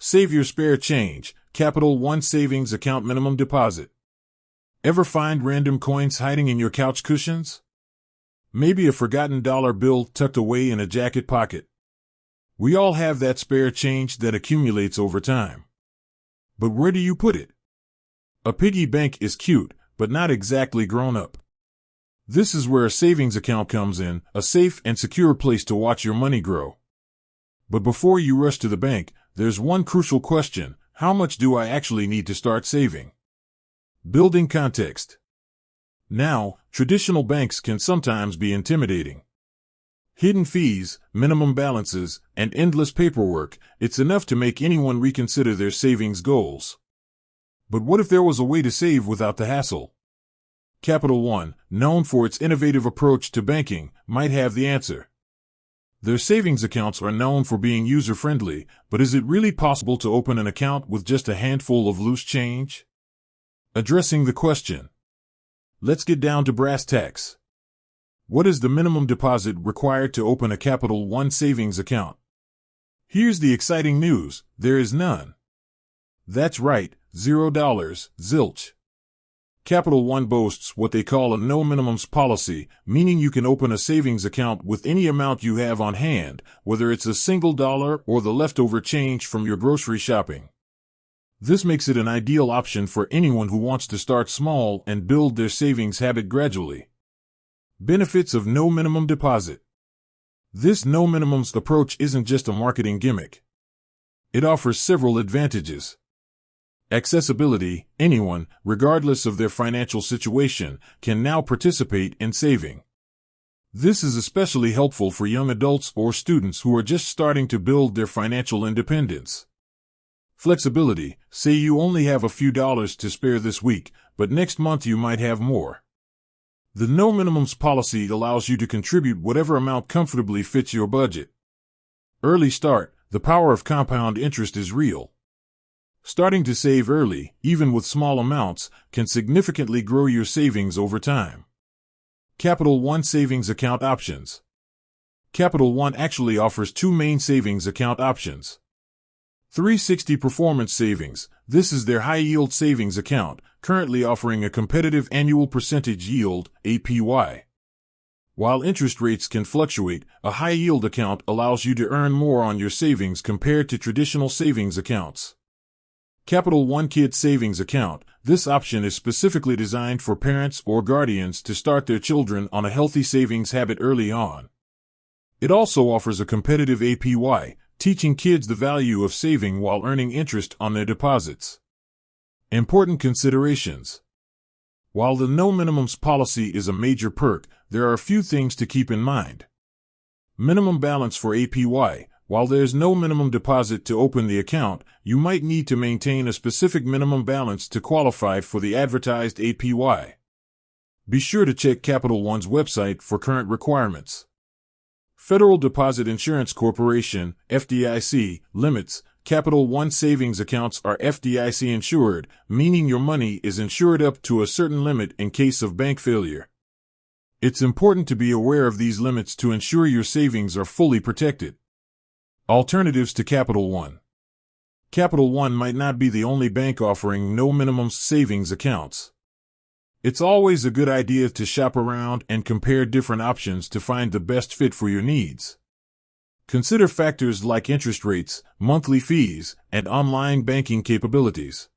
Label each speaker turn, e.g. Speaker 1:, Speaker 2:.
Speaker 1: Save your spare change. Capital One Savings Account Minimum Deposit. Ever find random coins hiding in your couch cushions? Maybe a forgotten dollar bill tucked away in a jacket pocket. We all have that spare change that accumulates over time. But where do you put it? A piggy bank is cute, but not exactly grown up. This is where a savings account comes in, a safe and secure place to watch your money grow. But before you rush to the bank, there's one crucial question: how much do I actually need to start saving? Building context. Now, traditional banks can sometimes be intimidating. Hidden fees, minimum balances, and endless paperwork, it's enough to make anyone reconsider their savings goals. But what if there was a way to save without the hassle? Capital One, known for its innovative approach to banking, might have the answer. Their savings accounts are known for being user-friendly, but is it really possible to open an account with just a handful of loose change? Addressing the question. Let's get down to brass tacks. What is the minimum deposit required to open a Capital One savings account? Here's the exciting news: there is none. That's right, $0, zilch. Capital One boasts what they call a no minimums policy, meaning you can open a savings account with any amount you have on hand, whether it's a single dollar or the leftover change from your grocery shopping. This makes it an ideal option for anyone who wants to start small and build their savings habit gradually. Benefits of no minimum deposit. This no minimums approach isn't just a marketing gimmick. It offers several advantages. Accessibility: anyone, regardless of their financial situation, can now participate in saving. This is especially helpful for young adults or students who are just starting to build their financial independence. Flexibility: say you only have a few dollars to spare this week, but next month you might have more. The no minimums policy allows you to contribute whatever amount comfortably fits your budget. Early start: the power of compound interest is real. Starting to save early, even with small amounts, can significantly grow your savings over time. Capital One Savings Account Options. Capital One actually offers two main savings account options. 360 Performance Savings. This is their high-yield savings account, currently offering a competitive annual percentage yield, APY. While interest rates can fluctuate, a high-yield account allows you to earn more on your savings compared to traditional savings accounts. Capital One Kid Savings Account. This option is specifically designed for parents or guardians to start their children on a healthy savings habit early on. It also offers a competitive APY, teaching kids the value of saving while earning interest on their deposits. Important considerations. While the no minimums policy is a major perk, there are a few things to keep in mind. Minimum balance for APY. While there's no minimum deposit to open the account, you might need to maintain a specific minimum balance to qualify for the advertised APY. Be sure to check Capital One's website for current requirements. Federal Deposit Insurance Corporation, FDIC, limits. Capital One savings accounts are FDIC insured, meaning your money is insured up to a certain limit in case of bank failure. It's important to be aware of these limits to ensure your savings are fully protected. Alternatives to Capital One. Capital One might not be the only bank offering no minimums savings accounts. It's always a good idea to shop around and compare different options to find the best fit for your needs. Consider factors like interest rates, monthly fees, and online banking capabilities.